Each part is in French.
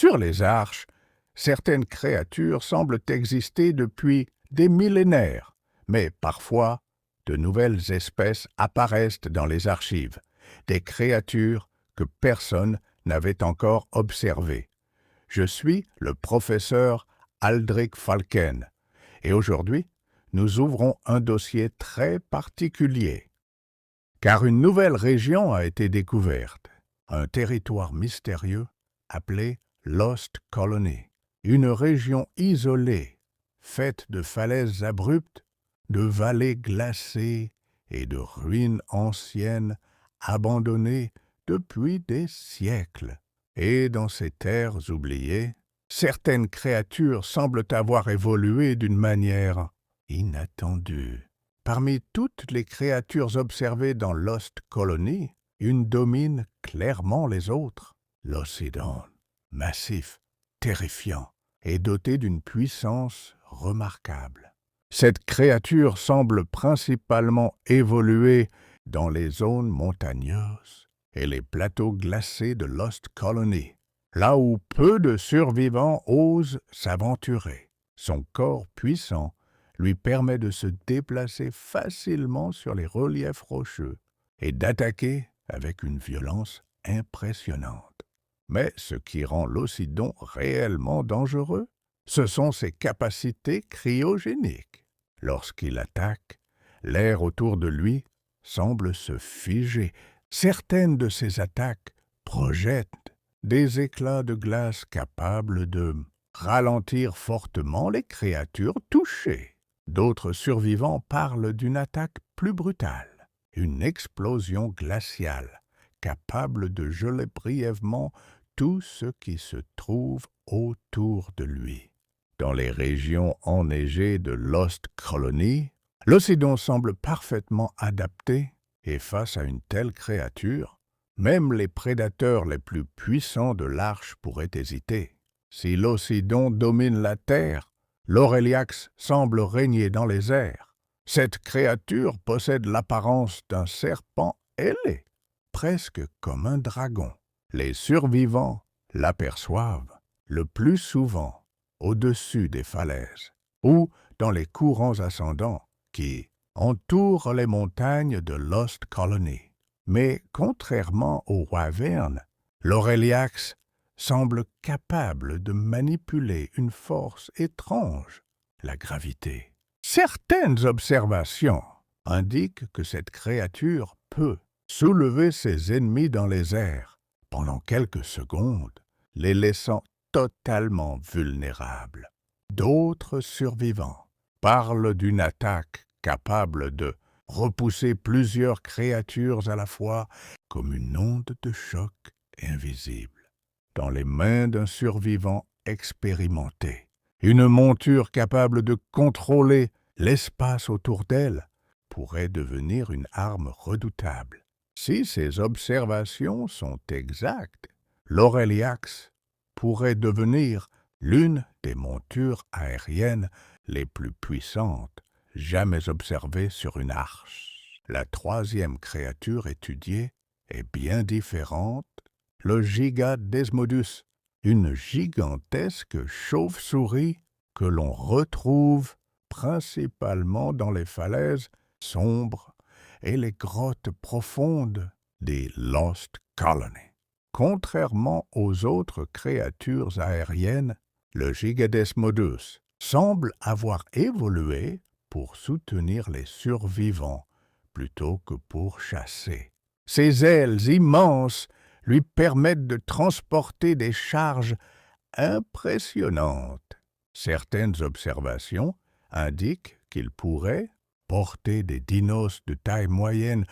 Sur les arches, certaines créatures semblent exister depuis des millénaires, mais parfois, de nouvelles espèces apparaissent dans les archives, des créatures que personne n'avait encore observées. Je suis le professeur Aldrich Falken, et aujourd'hui, nous ouvrons un dossier très particulier. Car une nouvelle région a été découverte, un territoire mystérieux appelé Lost Colony, une région isolée, faite de falaises abruptes, de vallées glacées et de ruines anciennes abandonnées depuis des siècles. Et dans ces terres oubliées, certaines créatures semblent avoir évolué d'une manière inattendue. Parmi toutes les créatures observées dans Lost Colony, une domine clairement les autres. L'Océdon, massif, terrifiant et doté d'une puissance remarquable. Cette créature semble principalement évoluer dans les zones montagneuses et les plateaux glacés de Lost Colony, là où peu de survivants osent s'aventurer. Son corps puissant lui permet de se déplacer facilement sur les reliefs rocheux et d'attaquer avec une violence impressionnante. Mais ce qui rend l'Océdon réellement dangereux, ce sont ses capacités cryogéniques. Lorsqu'il attaque, l'air autour de lui semble se figer. Certaines de ces attaques projettent des éclats de glace capables de ralentir fortement les créatures touchées. D'autres survivants parlent d'une attaque plus brutale, une explosion glaciale, capable de geler brièvement tout ce qui se trouve autour de lui. Dans les régions enneigées de Lost Colony, l'Océdon semble parfaitement adapté et face à une telle créature, même les prédateurs les plus puissants de l'Arche pourraient hésiter. Si l'Océdon domine la Terre, l'Aureliax semble régner dans les airs. Cette créature possède l'apparence d'un serpent ailé, presque comme un dragon. Les survivants l'aperçoivent le plus souvent au-dessus des falaises ou dans les courants ascendants qui entourent les montagnes de Lost Colony. Mais contrairement aux wyverns, l'Aureliax semble capable de manipuler une force étrange, la gravité. Certaines observations indiquent que cette créature peut soulever ses ennemis dans les airs pendant quelques secondes, les laissant totalement vulnérables. D'autres survivants parlent d'une attaque capable de repousser plusieurs créatures à la fois comme une onde de choc invisible. Dans les mains d'un survivant expérimenté, une monture capable de contrôler l'espace autour d'elle pourrait devenir une arme redoutable. Si ces observations sont exactes, l'Aureliax pourrait devenir l'une des montures aériennes les plus puissantes jamais observées sur une arche. La troisième créature étudiée est bien différente, le Gigadesmodus, une gigantesque chauve-souris que l'on retrouve principalement dans les falaises sombres et les grottes profondes des Lost Colony. Contrairement aux autres créatures aériennes, le Gigadesmodus semble avoir évolué pour soutenir les survivants plutôt que pour chasser. Ses ailes immenses lui permettent de transporter des charges impressionnantes. Certaines observations indiquent qu'il pourrait porter des dinos de taille moyenne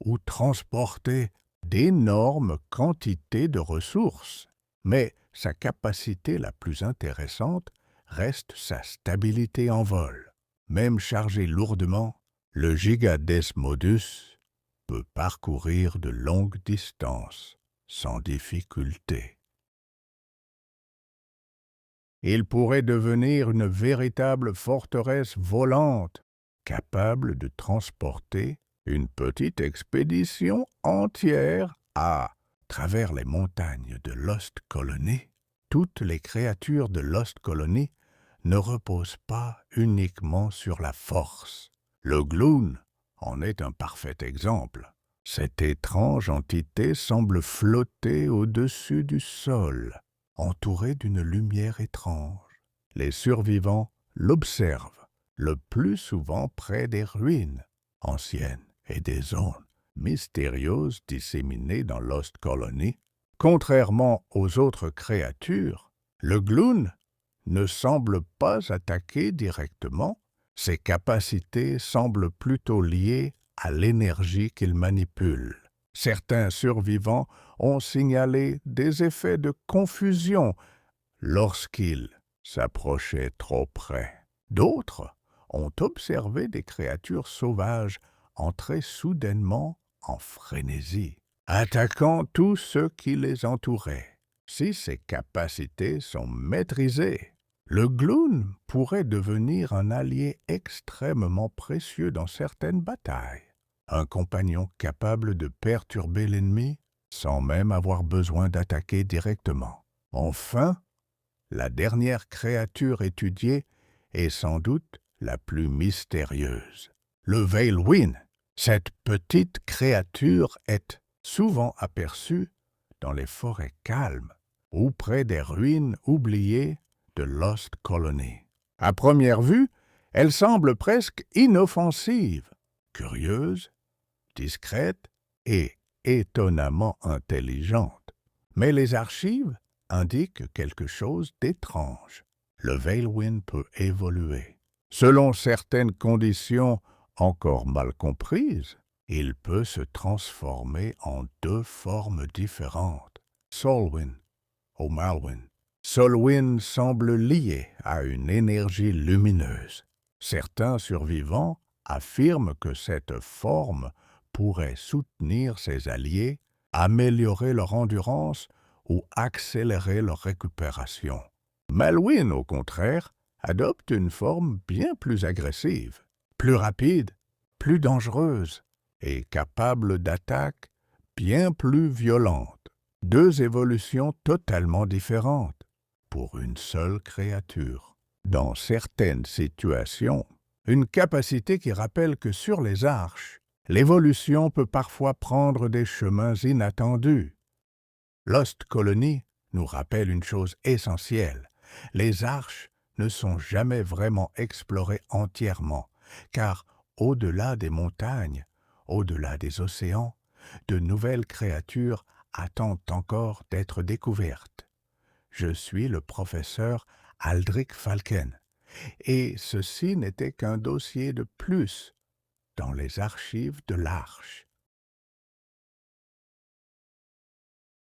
ou transporter d'énormes quantités de ressources. Mais sa capacité la plus intéressante reste sa stabilité en vol. Même chargé lourdement, le Gigadesmodus peut parcourir de longues distances sans difficulté. Il pourrait devenir une véritable forteresse volante, capable de transporter une petite expédition entière à travers les montagnes de Lost Colony. toutes les créatures de Lost Colony ne reposent pas uniquement sur la force. Le Gloon en est un parfait exemple. Cette étrange entité semble flotter au-dessus du sol, entourée d'une lumière étrange. Les survivants l'observent, le plus souvent près des ruines anciennes et des zones mystérieuses disséminées dans Lost Colony. Contrairement aux autres créatures, le Gloon ne semble pas attaquer directement. Ses capacités semblent plutôt liées à l'énergie qu'il manipule. Certains survivants ont signalé des effets de confusion lorsqu'il s'approchait trop près. D'autres ont observé des créatures sauvages entrer soudainement en frénésie, attaquant tous ceux qui les entouraient. Si ces capacités sont maîtrisées, le Gloon pourrait devenir un allié extrêmement précieux dans certaines batailles, un compagnon capable de perturber l'ennemi sans même avoir besoin d'attaquer directement. Enfin, la dernière créature étudiée est sans doute la plus mystérieuse. Le Veilwyn. Cette petite créature est souvent aperçue dans les forêts calmes ou près des ruines oubliées de Lost Colony. À première vue, elle semble presque inoffensive, curieuse, discrète et étonnamment intelligente. Mais les archives indiquent quelque chose d'étrange. Le Veilwyn peut évoluer. Selon certaines conditions encore mal comprises, il peut se transformer en deux formes différentes, Solwyn ou Malwyn. Solwyn semble lié à une énergie lumineuse. Certains survivants affirment que cette forme pourrait soutenir ses alliés, améliorer leur endurance ou accélérer leur récupération. Malwyn, au contraire, adopte une forme bien plus agressive, plus rapide, plus dangereuse et capable d'attaques bien plus violentes. Deux évolutions totalement différentes pour une seule créature. Dans certaines situations, une capacité qui rappelle que sur les arches, l'évolution peut parfois prendre des chemins inattendus. Lost Colony nous rappelle une chose essentielle. Les arches ne sont jamais vraiment explorées entièrement, car au-delà des montagnes, au-delà des océans, de nouvelles créatures attendent encore d'être découvertes. Je suis le professeur Aldrich Falken, et ceci n'était qu'un dossier de plus dans les archives de l'Arche.